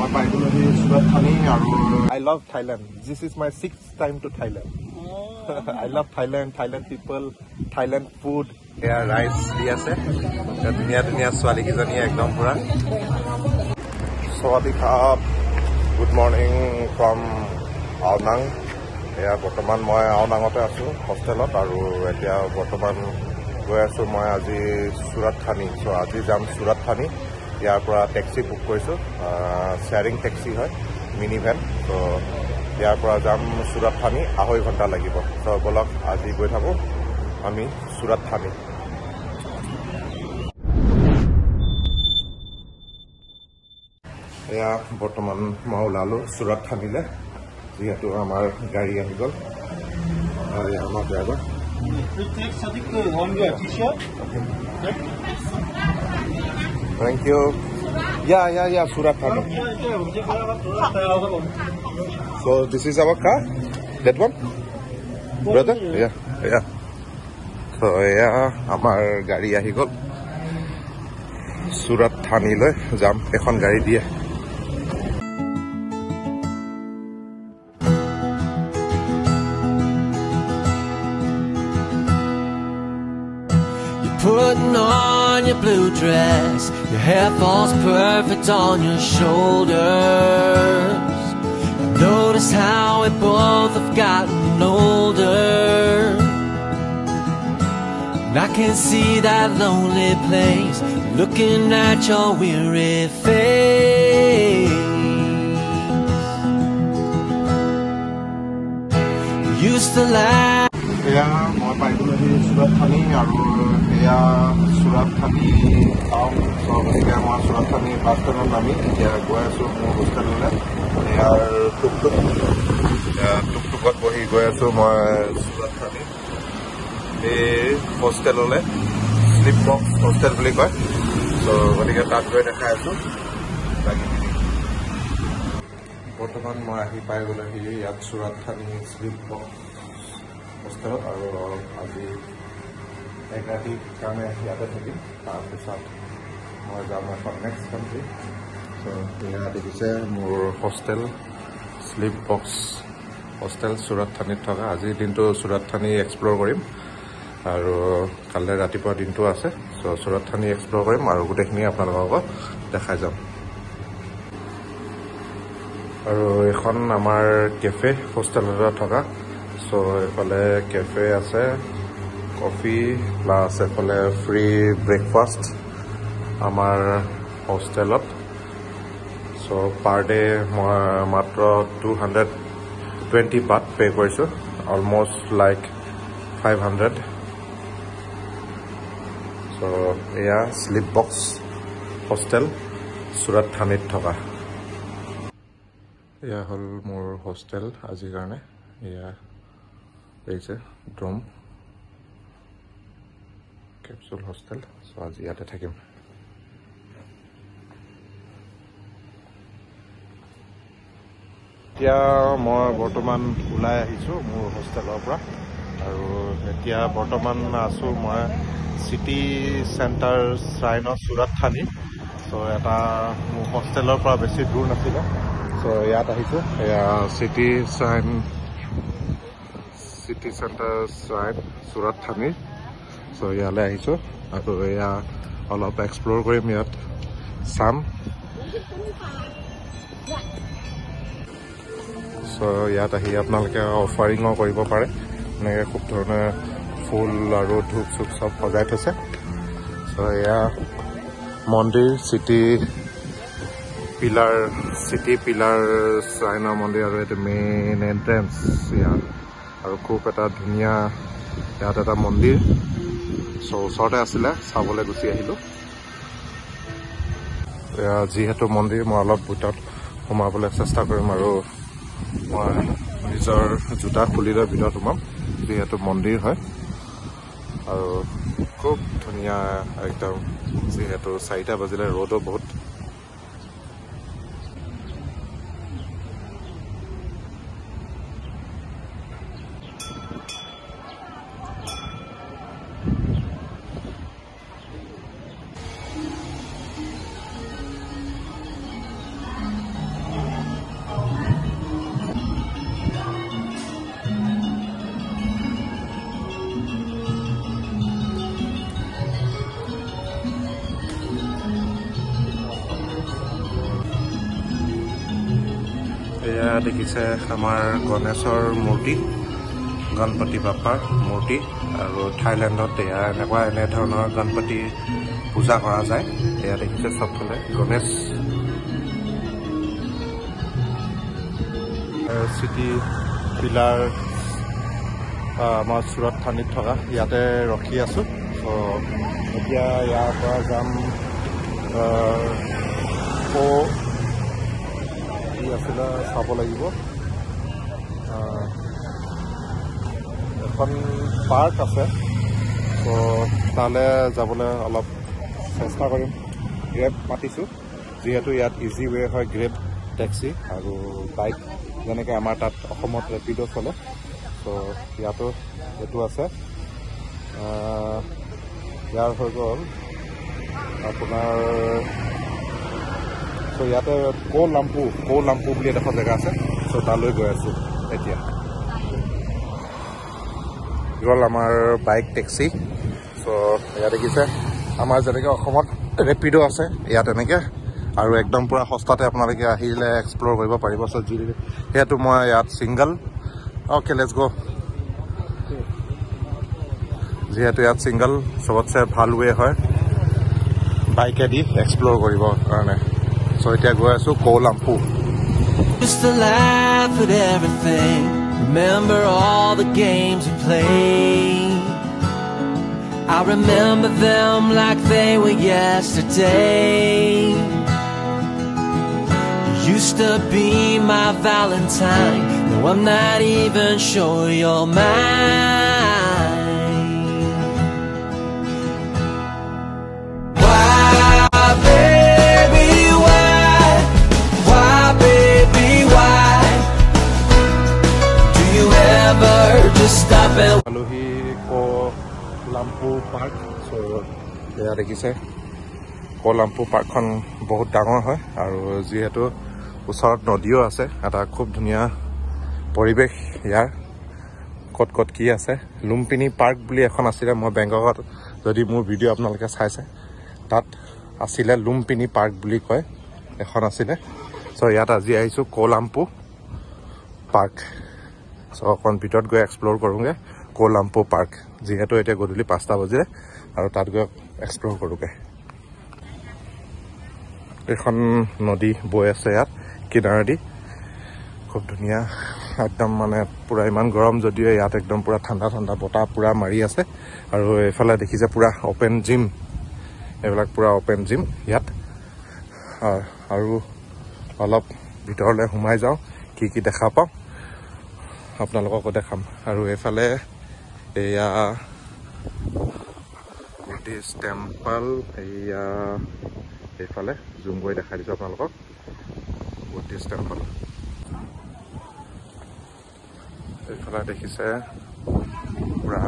I love Thailand. This is my 6th time to Thailand. I love Thailand, Thailand people, Thailand food. Yeah, rice di ase. Dunia swali kizani ekdom pura. Sawadee khap. Good morning from Aonang. Yeah, বৰ্তমান মই আওনাঙতে আছো হোষ্টেলত আৰু এতিয়া বৰ্তমান গৈ আছো মই আজি সুৰাত থানি সো আজি যাম সুৰাত থানি ইয়াৰ পৰা ট্যাক্সি বুক কৰিছো শেয়াৰিং ট্যাক্সি হয় মিনি ভ্যান তো ইয়াৰ পৰা যাম সুৰাত থানি 2.5 ঘণ্টা লাগিব তো বলক আজি গৈ থাকো আমি সুৰাত থানি এয়া বৰ্তমান মই ওলালো সুৰাত থানিলে যিহেতু আমাৰ গাড়ী আহি গ'ল আৰু আমাৰ driver Thank you. Yeah, Surat Thani. So this is our car? That one? Brother? Yeah. So আমাৰ গাড়ী আহি গ'ল সুৰাত থানিলৈ যাম এখন গাড়ী দিয়ে Putting on your blue dress, your hair falls perfect on your shoulders. Notice how we both have gotten older. And I can see that lonely place, looking at your weary face. You used to laugh. মই পাইছিলোহি সুৰাত থানি আৰু এয়া সুৰাত থানি town চ' গতিকে মই সুৰাত থানি bus ষ্টেণ্ডত নামি এতিয়া গৈ আছোঁ মোৰ হোষ্টেললৈ ইয়াৰ টুকটুকত বহি গৈ আছোঁ মই সুৰাত থানি এই হোষ্টেললৈ শ্লিপ বক্স হোষ্টেল বুলি কয় চ' গতিকে তাত গৈ দেখাই আছোঁ বাকীখিনি বৰ্তমান মই আহি পাই গ'লোহি ইয়াত সুৰাত থানি শ্লিপ বক্স হোষ্টেলত আৰু আজি এক ৰাতিৰ কাৰণে ইয়াতে থাকিম তাৰপিছত মই যাম এখন নেক্সট কাণ্ট্ৰি চ' এয়া দেখিছে মোৰ হোষ্টেল শ্লিপ বক্স হোষ্টেল সুৰাত থানিত থকা আজিৰ দিনটো সুৰাত থানি এক্সপ্ল'ৰ কৰিম আৰু কাইলৈ ৰাতিপুৱা দিনটো আছে চ' সুৰাত থানি এক্সপ্ল'ৰ কৰিম আৰু গোটেইখিনি আপোনালোকক দেখাই যাম আৰু এখন আমাৰ কেফে হোষ্টেলতে থকা চ' এইফালে কেফে আছে কফি প্লাছ এইফালে ফ্ৰী ব্ৰেকফাষ্ট আমাৰ হোষ্টেলত চ' পাৰ ডে মই মাত্ৰ 220 বাট পে' কৰিছোঁ অলমষ্ট লাইক 500 চ' এয়া শ্লিপ বক্স হোষ্টেল সুৰাত থানিত থকা এয়া হ'ল মোৰ হোষ্টেল আজিৰ কাৰণে এয়া দেখিছে ড্ৰম কেপচুল হোষ্টেল চ' আজি ইয়াতে থাকিম এতিয়া মই বৰ্তমান ওলাই আহিছোঁ মোৰ হোষ্টেলৰ পৰা আৰু এতিয়া বৰ্তমান আছোঁ মই চিটি চেণ্টাৰ শ্ৰাইনৰ সুৰাত থানি চ' এটা মোৰ হোষ্টেলৰ পৰা বেছি দূৰ নাছিলে চ' ইয়াত আহিছোঁ এয়া চিটি চেণ্টাৰ শ্ৰাইন সুৰাত থানি চ' ইয়ালৈ আহিছোঁ আৰু এয়া অলপ এক্সপ্ল'ৰ কৰিম ইয়াত চাম চ' ইয়াত আহি আপোনালোকে অফাৰিঙো কৰিব পাৰে এনেকৈ খুব ধৰণে ফুল আৰু ধূপ চুপ চব সজাই থৈছে চ' এয়া মন্দিৰ চিটি পিলাৰ শ্ৰাইনৰ মন্দিৰ আৰু এইটো মেইন এণ্ট্ৰেঞ্চ ইয়াত আৰু খুব এটা ধুনীয়া ইয়াত এটা মন্দিৰ চ' ওচৰতে আছিলে চাবলৈ গুচি আহিলোঁ যিহেতু মন্দিৰ মই অলপ ভিতৰত সোমাবলৈ চেষ্টা কৰিম আৰু মই নিজৰ জোতা খুলি লৈ ভিতৰত সোমাম যিহেতু মন্দিৰ হয় আৰু খুব ধুনীয়া একদম যিহেতু 4টা বাজিলে ৰ'দো বহুত এয়া দেখিছে আমাৰ গণেশৰ মূৰ্তি, গণপতি বাপ্পাৰ মূৰ্তি। আৰু থাইলেণ্ডত এয়া এনে ধৰণৰ গণপতি পূজা কৰা যায়। এয়া দেখিছে চবফালে গণেশ। চিটি পিলাৰ আমাৰ চুৰত থানিত থকা ইয়াতে ৰখি আছোঁ। এতিয়া ইয়াৰ পৰা যাম কি আছিলে চাব লাগিব। এখন পাৰ্ক আছে, তালৈ যাবলৈ অলপ চেষ্টা কৰিম। গ্ৰেব মাতিছোঁ, যিহেতু ইয়াত ইজি ৱে হয় গ্ৰেব, টেক্সি আৰু বাইক, যেনেকৈ আমাৰ তাত অসমত ৰেপিডো চলে। ইয়াতো এইটো আছে। ইয়াৰ হৈ গ'ল আপোনাৰ ইয়াতে কৌলাম্পু বুলি এডোখৰ জেগা আছে। তালৈ গৈ আছোঁ এতিয়া। গ'ল আমাৰ বাইক টেক্সি। ইয়াত দেখিছে আমাৰ যেনেকৈ অসমত ৰেপিডো আছে, ইয়াত এনেকৈ আৰু একদম পূৰা সস্তাতে আপোনালোকে আহিলে এক্সপ্ল'ৰ কৰিব পাৰিব। যিহেতু মই ইয়াত ছিংগল, অ'কে লেটছ গ'। যিহেতু ইয়াত ছিংগল, চবতছে ভাল ৱে হয় বাইকেদি এক্সপ্ল'ৰ কৰিবৰ কাৰণে। এতিয়া গৈ আছোঁ কৌলাম্পু। Used to laugh at everything, remember all the games we played. I remember them like they were yesterday. You used to be my Valentine, now I'm not even sure you're mine. Why, baby, why? Why, baby, why? Do you ever just stop and আলহী কৌলাম্পু park. এয়া দেখিছে কৌলাম্পু পাৰ্কখন বহুত ডাঙৰ হয় আৰু যিহেতু ওচৰত নদীও আছে, এটা খুব ধুনীয়া পৰিৱেশ ইয়াৰ। ক'ত ক'ত কি আছে, লুম্পিনী পাৰ্ক বুলি এখন আছিলে। মই বেংককত যদি মোৰ ভিডিঅ' আপোনালোকে চাইছে, তাত আছিলে লুম্পিনী পাৰ্ক বুলি কয় এখন আছিলে। ইয়াত আজি আহিছোঁ কৌলাম্পু পাৰ্ক। অকণ ভিতৰত গৈ এক্সপ্ল'ৰ কৰোঁগৈ কৌলাম্পু পাৰ্ক, যিহেতু এতিয়া গধূলি 5টা বাজিলে আৰু তাত গৈ এক্সপ্ল'ৰ কৰোঁগৈ। এখন নদী বৈ আছে ইয়াত কিনাৰেদি, খুব ধুনীয়া একদম। মানে পূৰা ইমান গৰম যদিও ইয়াত একদম পূৰা ঠাণ্ডা ঠাণ্ডা বতাহ পূৰা মাৰি আছে। আৰু এইফালে দেখিছে পূৰা অ'পেন জিম, এইবিলাক পূৰা অ'পেন জিম ইয়াত। আৰু অলপ ভিতৰলৈ সোমাই যাওঁ, কি কি দেখা পাওঁ আপোনালোককো দেখাম। আৰু এইফালে এয়া বুদ্ধিষ্ট টেম্পল, এয়া এইফালে জুম কৰি দেখাই দিছোঁ আপোনালোকক বুদ্ধিষ্ট টেম্পল। এইফালে দেখিছে পূৰা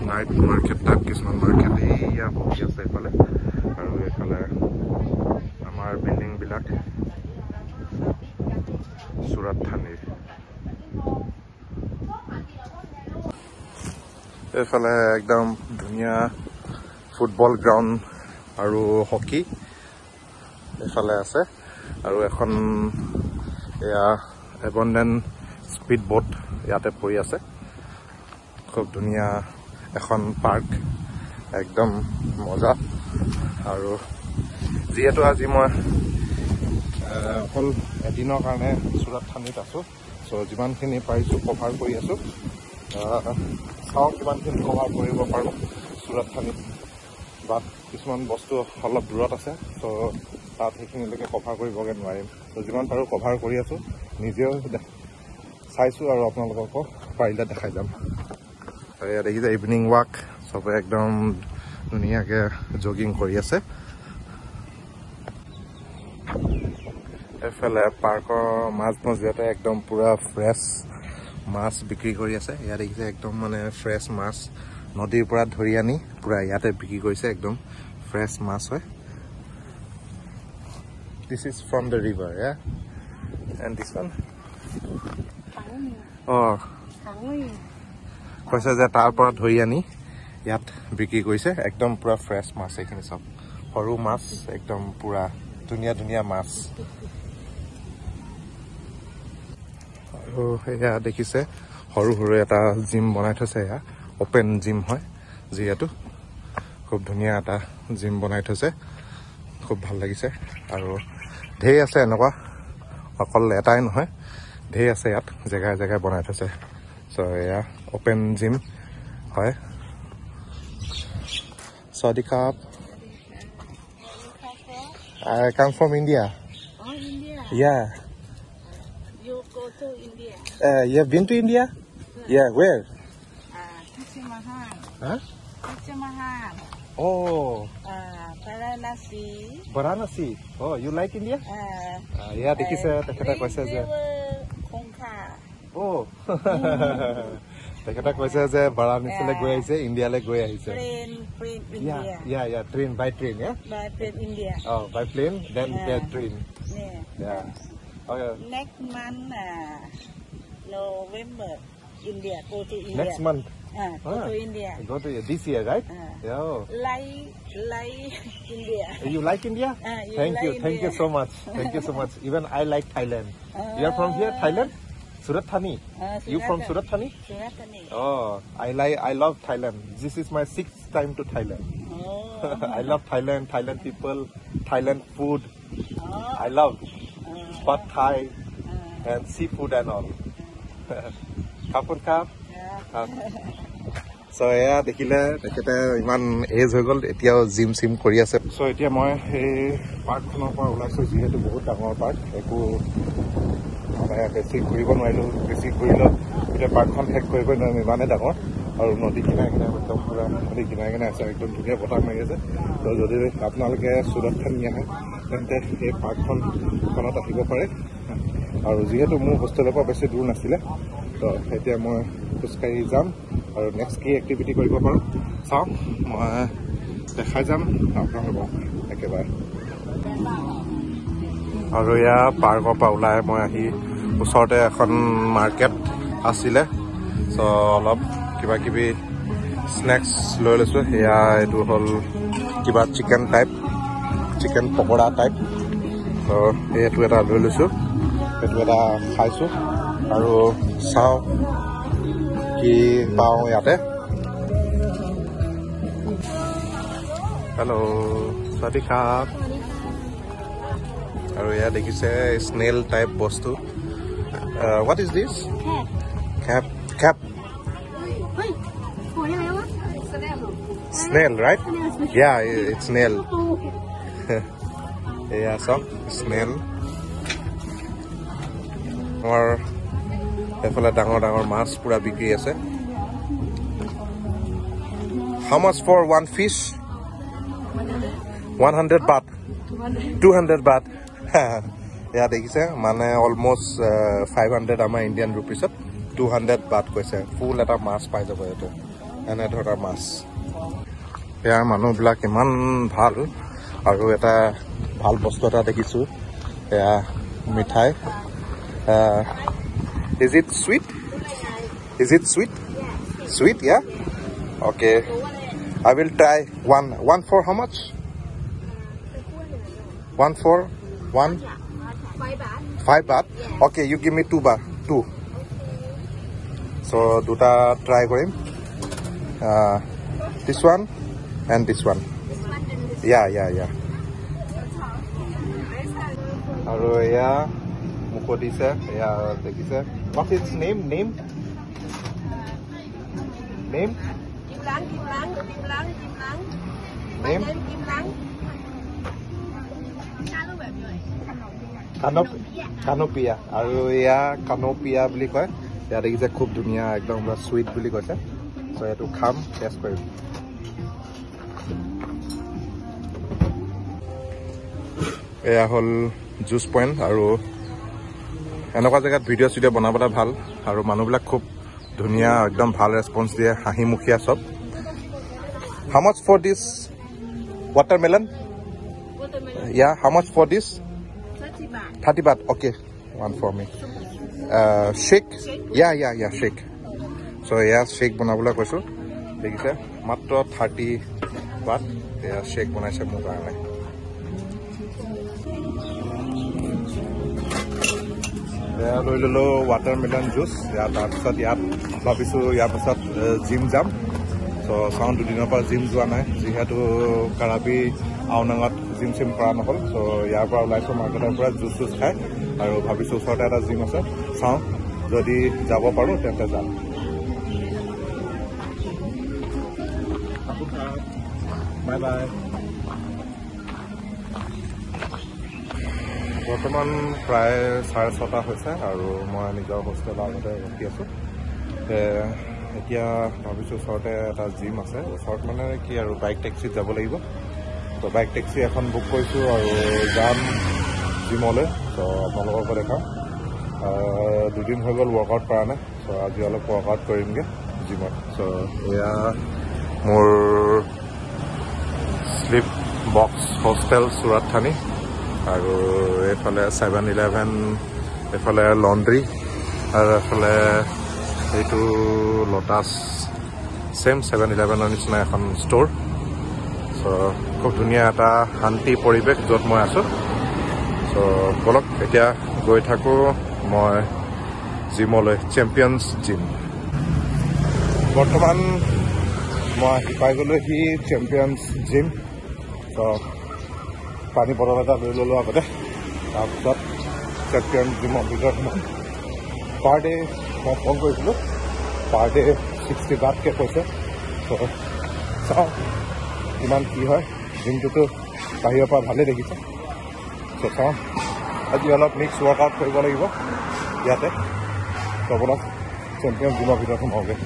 নাইট মাৰ্কেট টাইপ কিছুমান মাৰ্কেট এয়া বহি আছে এইফালে। আৰু এইফালে আমাৰ বিল্ডিংবিলাক চুৰত থানিৰ। এইফালে একদম ধুনীয়া ফুটবল গ্ৰাউণ্ড আৰু হকী এইফালে আছে। আৰু এখন এয়া এবণ্ডেণ্ট স্পীড বোট ইয়াতে পৰি আছে। খুব ধুনীয়া এখন পাৰ্ক, একদম মজা। আৰু যিহেতু আজি মই অকল এদিনৰ কাৰণে চুৰত থানিত আছোঁ, যিমানখিনি পাৰিছোঁ কভাৰ কৰি আছোঁ। চাওঁ কিমানখিনি কভাৰ কৰিব পাৰোঁ চুৰত থানিত। বাট কিছুমান বস্তু অলপ দূৰত আছে, তাত সেইখিনিলৈকে কভাৰ কৰিবগৈ নোৱাৰিম। যিমান পাৰোঁ কভাৰ কৰি আছোঁ, নিজেও চাইছোঁ আৰু আপোনালোককো পাৰিলে দেখাই যাম। এয়া দেখিছে ইভিনিং ৱাক, চবে একদম ধুনীয়াকৈ জগিং কৰি আছে। এইফালে পাৰ্কৰ মাজমজিয়াতে একদম পূৰা ফ্ৰেছ মাছ বিক্ৰী কৰি আছে। ইয়াত দেখিছে একদম মানে ফ্ৰেছ মাছ নদীৰ পৰা ধৰি আনি পূৰা ইয়াতে বিক্ৰী কৰিছে, একদম ফ্ৰেছ মাছ হয়। This is from the river, and this one কৈছে যে তাৰ পৰা ধৰি আনি ইয়াত বিক্ৰী কৰিছে, একদম পূৰা ফ্ৰেছ মাছ। এইখিনি চব সৰু মাছ, একদম পূৰা ধুনীয়া ধুনীয়া মাছ। আৰু এয়া দেখিছে সৰু সৰু এটা জিম বনাই থৈছে এয়া অপেন জিম হয় যিহেতু খুব ধুনীয়া এটা জিম বনাই থৈছে খুব ভাল লাগিছে আৰু ঢেৰ আছে এনেকুৱা অকল এটাই নহয় ঢেৰ আছে ইয়াত জেগাই জেগাই বনাই থৈছে চ' এয়া অপেন জিম হয় Swadikap. I come from India. Oh, India. Yeah. You go to India. You have been to India? Yeah, where? Taj Mahal. Huh? Taj Mahal. Oh, Varanasi. Varanasi. Oh, you like India? Yeah, dekise tekheta koise je. Khonka. Oh. তেখেতে কৈছে যে বাৰাণসীলৈ গৈ আহিছে ইণ্ডিয়ালৈ গৈ আহিছে Train India. Yeah, train by train, yeah? By train India. Oh, by plane, then by train. Yeah. Okay. Next month, November, India. Go to India. Next month. Go to India. Go to this year, right? Yeah. Oh. Like India. You like India? Thank you so much. Thank you so much. Even I like Thailand. You are from here, Thailand? Surat Thani. You from Surat Thani? Surat Thani. Oh, I love Thailand. This is my 6th time to Thailand. Oh. I love Thailand, Thailand people, Thailand food. I love pad Thai and seafood and all. Kapun kap. So yeah, দেখিলে তেখেতে ইমান as হৈ গ'ল এতিয়াও gym সিম কৰি আছে so এতিয়া মই এই পাৰ্কখনৰ পৰা ওলাইছো যিহেতু বহুত ডাঙৰ পাৰ্ক একো বেছি ঘূৰিব নোৱাৰিলোঁ বেছি ঘূৰিলোঁ এতিয়া পাৰ্কখন শেষ কৰিব নোৱাৰিম ইমানেই ডাঙৰ আৰু নদী কিনাৰে কিনাৰে একদম পুৰা নদী কিনাৰে কিনাৰে আছে একদম ধুনীয়া বতাহ মাৰি আছে তো যদি আপোনালোকে সুৰত থানি আহে তেন্তে এই পাৰ্কখনত আহিব পাৰে আৰু যিহেতু মোৰ হোষ্টেলৰ পৰা বেছি দূৰ নাছিলে তো এতিয়া মই খোজকাঢ়ি যাম আৰু নেক্সট কি এক্টিভিটি কৰিব পাৰোঁ চাওঁ মই দেখাই যাম আপোনালোকক একেবাৰে আৰু এয়া পাৰ্কৰ পৰা ওলাই মই আহি ওচৰতে এখন মাৰ্কেট আছিলে চ' অলপ কিবা কিবি স্নেক্স লৈ লৈছোঁ সেয়া এইটো হ'ল কিবা চিকেন পকৰা টাইপ চ' এইটো এটা লৈ লৈছোঁ এইটো এটা খাইছোঁ আৰু চাওঁ কি পাওঁ ইয়াতে হেল্ল' Swadikap. আৰু এয়া দেখিছে স্নেল টাইপ বস্তু what is this cap snail right yeah it's snail yeah so snail or এফালে ডাঙৰ ডাঙৰ মাছ পুৰা বিক্ৰী আছে how much for one fish 100 baht 200 baht এয়া দেখিছে মানে অলমোষ্ট 500 আমাৰ ইণ্ডিয়ান ৰুপিছত 200 বাট কৈছে ফুল এটা মাছ পাই যাব এইটো এনে ধৰণৰ মাছ এয়া মানুহবিলাক ইমান ভাল আৰু এটা ভাল বস্তু এটা দেখিছোঁ এয়া মিঠাই is it sweet yeah okay I will try one for how much 1 for 5 baht okay you give me 2 baht 2 so duta try korim this one and this one yeah aru ya muko dise ya dekise what is name Kim Lang name Kim Lang কানোপিয়া আৰু এয়া কানোপিয়া বুলি কয় ইয়াত দেখিছে খুব ধুনীয়া একদম sweet বুলি কৈছে চ' এইটো খাম টেষ্ট কৰিম এয়া হ'ল জুচ পইণ্ট আৰু এনেকুৱা জেগাত ভিডিঅ' চিডিঅ' বনাবলৈ ভাল আৰু মানুহবিলাক খুব ধুনীয়া একদম ভাল ৰেছপন্স দিয়ে হাঁহিমুখীয়া চব how much for this watermelon yeah how much for this 30 baht okay one for me shake yeah shake so yeah shake banabula koisu dekise matro 30 baht yeah shake banaise mu karone এয়া লৈ ল'লোঁ watermelon juice তাৰপিছত ইয়াত ভাবিছোঁ ইয়াৰ পাছত gym যাম চ' চাওঁ দুদিনৰ পৰা জিম যোৱা নাই যিহেতু কাৰাবি আওনাঙত জিম চিম কৰা নহ'ল চ' ইয়াৰ পৰা ওলাইছোঁ মাৰ্কেটৰ পৰা জুচ চুচ খাই আৰু ভাবিছোঁ ওচৰতে এটা জিম আছে চাওঁ যদি যাব পাৰোঁ তেন্তে যাম বাই বাই বৰ্তমান প্ৰায় 6:30 হৈছে আৰু মই নিজৰ হোষ্টেলৰ আগতে ৰখি আছোঁ এতিয়া ভাবিছোঁ ওচৰতে এটা জিম আছে ওচৰত মানে কি আৰু বাইক টেক্সিত যাব লাগিব ত' বাইক টেক্সি এখন বুক কৰিছোঁ আৰু যাম জিমলৈ ত' আপোনালোককো দেখাম দুদিন হৈ গ'ল ৱৰ্কআউট কৰা নাই চ' আজি অলপ ৱৰ্কআউট কৰিমগৈ জিমত চ' এয়া মোৰ স্লিপ বক্স হোষ্টেল চুৰাট থানি আৰু এইফালে 7-11 এইফালে লণ্ড্ৰি আৰু এইফালে এইটো লোটাছ ছেম 7-11ৰ নিচিনা এখন ষ্ট'ৰ চ' খুব ধুনীয়া এটা শান্তি পৰিৱেশ য'ত মই আছোঁ চ' বলক এতিয়া গৈ থাকোঁ মই জিমলৈ চেম্পিয়নছ জিম বৰ্তমান মই আহি পাই গ'লোহি চেম্পিয়নছ জিম চ' পানী বটল এটা লৈ ল'লোঁ আগতে তাৰপিছত চেম্পিয়ন জিমৰ ভিতৰত মই পাৰ ডে মই ফোন কৰিছিলোঁ পাৰ ডে 60 বাটকৈ কৈছে চ' চাওঁ কিমান কি হয় জিমটোতো বাহিৰৰ পৰা ভালেই দেখিছে চ' চাওঁ আজি অলপ মিক্স ৱৰ্কআউট কৰিব লাগিব ইয়াতে চ' বলক চেম্পিয়ন জিমৰ ভিতৰত সোমাওঁগৈ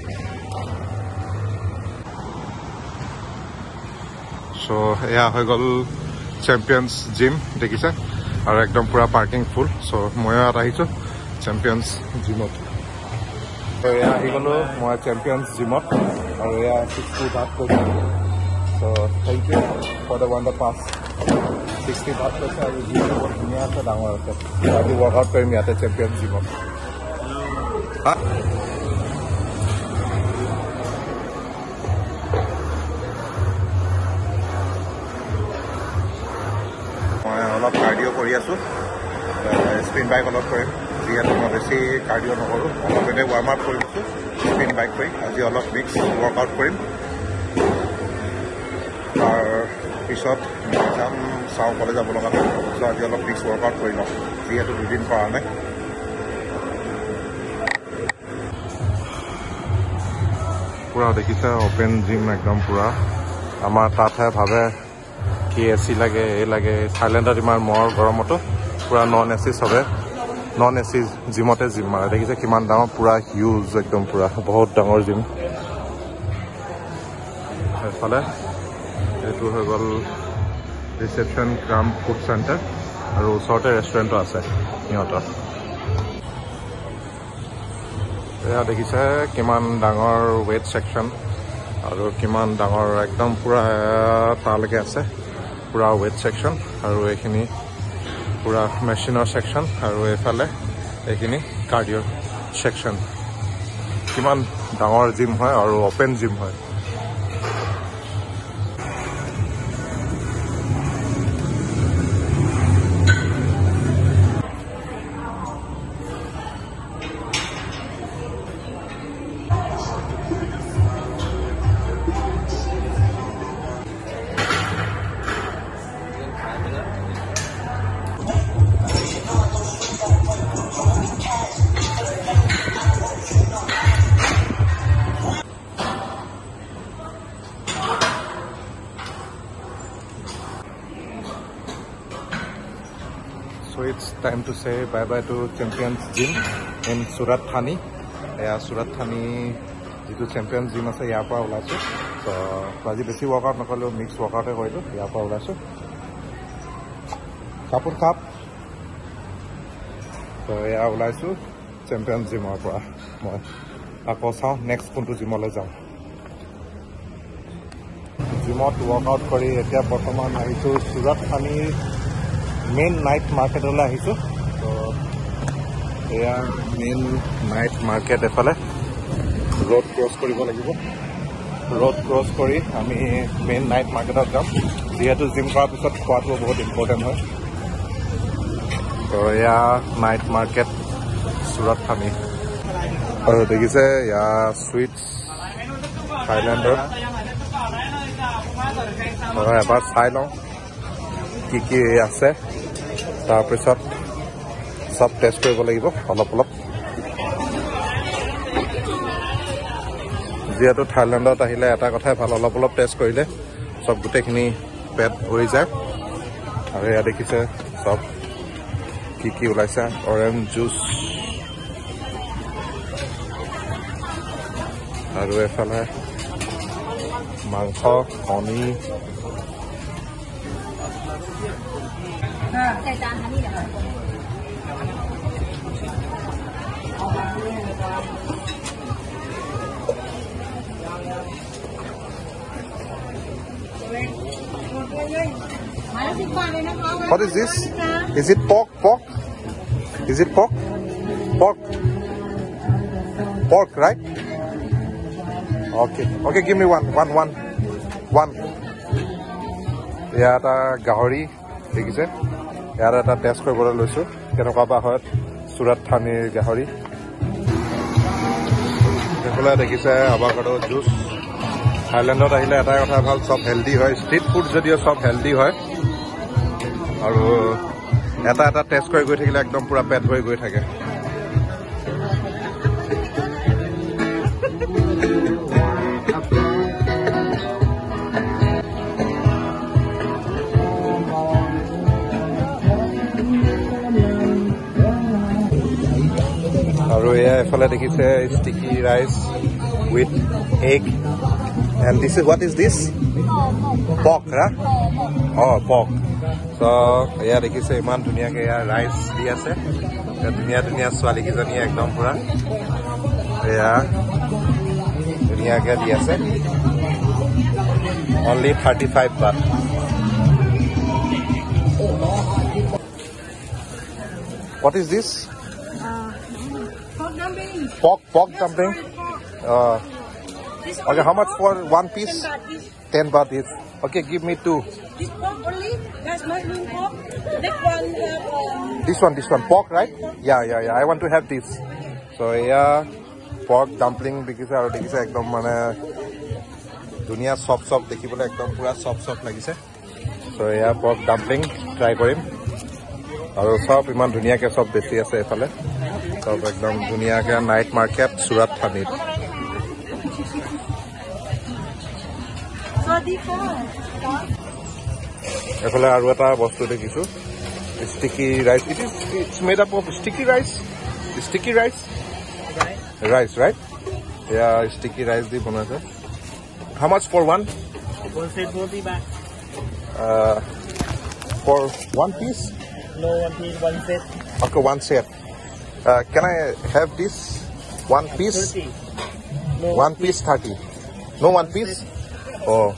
চ' এয়া হৈ গ'ল চেম্পিয়নছ জিম দেখিছে আৰু একদম পুৰা পাৰ্কিং ফুল চ' ময়ো ইয়াত আহিছোঁ চেম্পিয়নছ জিমত এয়া আহি গ'লোঁ মই চেম্পিয়নছ জিমত আৰু এয়া 60 বাট কৈছে so' thank you for the wonder পাছ 60 বাট কৈছে আৰু জিমটো বৰ ধুনীয়া আছে ডাঙৰ আছে আজি ৱৰ্কআউট কৰিম ইয়াতে চেম্পিয়নছ জিমত মই অলপ কাৰ্ডিঅ' কৰি আছোঁ স্পিন বাইক অলপ কৰিম যিহেতু মই বেছি কাৰ্ডিঅ' নকৰোঁ অলপ এনে ৱাৰ্ম আপ কৰি দিছোঁ স্পিন বাইক কৰি আজি অলপ মিক্স ৱৰ্কআউট কৰিম তাৰ পিছত যাম চাওঁ কলেজ যাব লগা নাই চ' আজি অলপ মিক্স ৱৰ্কআউট কৰি লওঁ যিহেতু দুদিন কৰা নাই পূৰা দেখিছে অ'পেন জিম একদম পূৰা আমাৰ তাতহে ভাবে কি এ চি লাগে এই লাগে থাইলেণ্ডত ইমান মহৰ গৰমতো পূৰা নন এ চি চবে নন এ চি জিমতে জিম মাৰে দেখিছে কিমান ডাঙৰ পূৰা হিউজ একদম পূৰা বহুত ডাঙৰ জিম এইফালে এইটো হৈ গ'ল ৰিচেপশ্যন কাম ফুড চেণ্টাৰ আৰু ওচৰতে ৰেষ্টুৰেণ্টো আছে সিহঁতৰ এয়া দেখিছে কিমান ডাঙৰ ৱেট ছেকশ্যন আৰু কিমান ডাঙৰ একদম পূৰা তালৈকে আছে পূৰা ৱেট ছেকশ্যন আৰু এইখিনি পূৰা মেচিনৰ ছেকশ্যন আৰু এইফালে এইখিনি কাৰ্ডিঅ'ৰ ছেকশ্যন কিমান ডাঙৰ জিম হয় আৰু অ'পেন জিম হয় So it's time to say bye bye to Champions Gym in Surat Thani. Yeah, Surat Thani jitu Champions Gym ase yaar para ulaisu. So আজি বেছি ৱৰ্কআউট নকৰিলেও মিক্স ৱৰ্কআউটে কৰিলোঁ ইয়াৰ পৰা ওলাইছোঁ কাপোৰ খাপ তো এয়া ওলাইছোঁ চেম্পিয়ন জিমৰ পৰা মই আকৌ চাওঁ নেক্সট কোনটো জিমলৈ যাওঁ জিমত ৱৰ্কআউট কৰি এতিয়া বৰ্তমান আহিছোঁ সুৰাট থানিৰ মেইন নাইট মাৰ্কেটলৈ আহিছোঁ তো এয়া মেইন নাইট মাৰ্কেট এফালে ৰোড ক্ৰছ কৰিব লাগিব ৰোড ক্ৰছ কৰি আমি মেইন নাইট মাৰ্কেটত যাম যিহেতু জিম কৰাৰ পিছত খোৱাটো বহুত ইম্পৰ্টেণ্ট হয় তো এয়া নাইট মাৰ্কেট চুৰাট থানি আৰু দেখিছে ইয়াৰ সুইটছ থাইলেণ্ডৰ এবাৰ চাই লওঁ কি কি আছে তাৰপিছত সব টেষ্ট কৰিব লাগিব অলপ যিহেতু থাইলেণ্ডত আহিলে এটা কথাই ভাল অলপ টেষ্ট কৰিলে সব গোটেইখিনি পেট ভৰি যায় আৰু এয়া দেখিছে সব কি ওলাইছে অৰেঞ্জ জুচ আৰু এফালে মাংস কণী What is this? Is it pork? Pork? Is it pork? Pork? Pork, right? Okay, give me one. Yeah, the gahari. দেখিছে ইয়াৰ এটা টেষ্ট কৰিবলৈ লৈছো কেনেকুৱা বা হয় চুৰাট থানিৰ গাহৰি দেখলে দেখিছে আভাকাডো জুচ থাইলেণ্ডত আহিলে এটা কথা ভাল সব হেলদি হয় ষ্ট্ৰীট ফুড যদিও সব হেলদি হয় আৰু এটা টেষ্ট কৰি গৈ থাকিলে একদম পুৰা পেট ভৰি গৈ থাকে আৰু এফালে দেখিছে sticky rice with egg and what is this pork right oh pork so এয়া দেখিছে ইমান ধুনীয়াকে এয়া ৰাইচ দি আছে ধুনীয়া ছোৱালী কিজনী একদম পুৰা এয়া ধুনীয়াকে দি আছে only 35 baht what is this pork dumpling okay how much for one piece 10 baht each okay give me two This pork only, that's mushroom pork. Next one have this one pork right yeah I want to have this so yeah pork dumpling দেখিছে আৰু দেখিছে একদম মানে দুনিয়া সব দেখিবলৈ একদম পুৰা সব লাগিছে so yeah pork dumpling try কৰিম আৰু সব ইমান ধুনীয়াকে সব বেছি আছে এফালে সব একদম ধুনীয়াকে নাইট মাৰ্কেট চুৰাট থানিত এফালে আৰু এটা বস্তু দেখিছো sticky rice it's made up of sticky rice right yeah sticky rice di banase how much for one set 40 baht for one piece no one piece one set okay one set can I have this one piece 30 no one piece 30 no one piece oh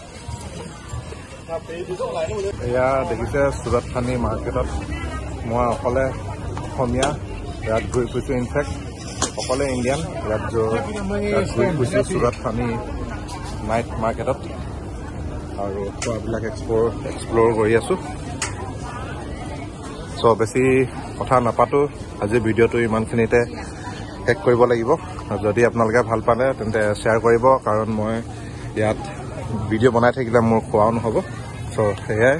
এয়া দেখিছে চুৰাট থানি মাৰ্কেটত মই অকলে অসমীয়া ইয়াত গৈ ফুৰিছোঁ in fact অকলে ইণ্ডিয়ান ইয়াত গৈ ফুৰিছোঁ চুৰাট থানি নাইট মাৰ্কেটত আৰু খোৱাবিলাক এক্সপ্ল'ৰ কৰি আছোঁ চ' বেছি কথা নাপাতো আজি ভিডিঅ'টো ইমানখিনিতে শেষ কৰিব লাগিব যদি আপোনালোকে ভাল পালে তেন্তে শ্বেয়াৰ কৰিব কাৰণ মই ইয়াত ভিডিঅ' বনাই থাকিলে মোৰ খোৱাও নহ'ব চ' সেয়াই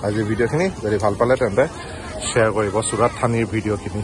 আজি ভিডিঅ'খিনি যদি ভাল পালে তেন্তে শ্বেয়াৰ কৰিব চুৰাট থানিৰ ভিডিঅ'খিনি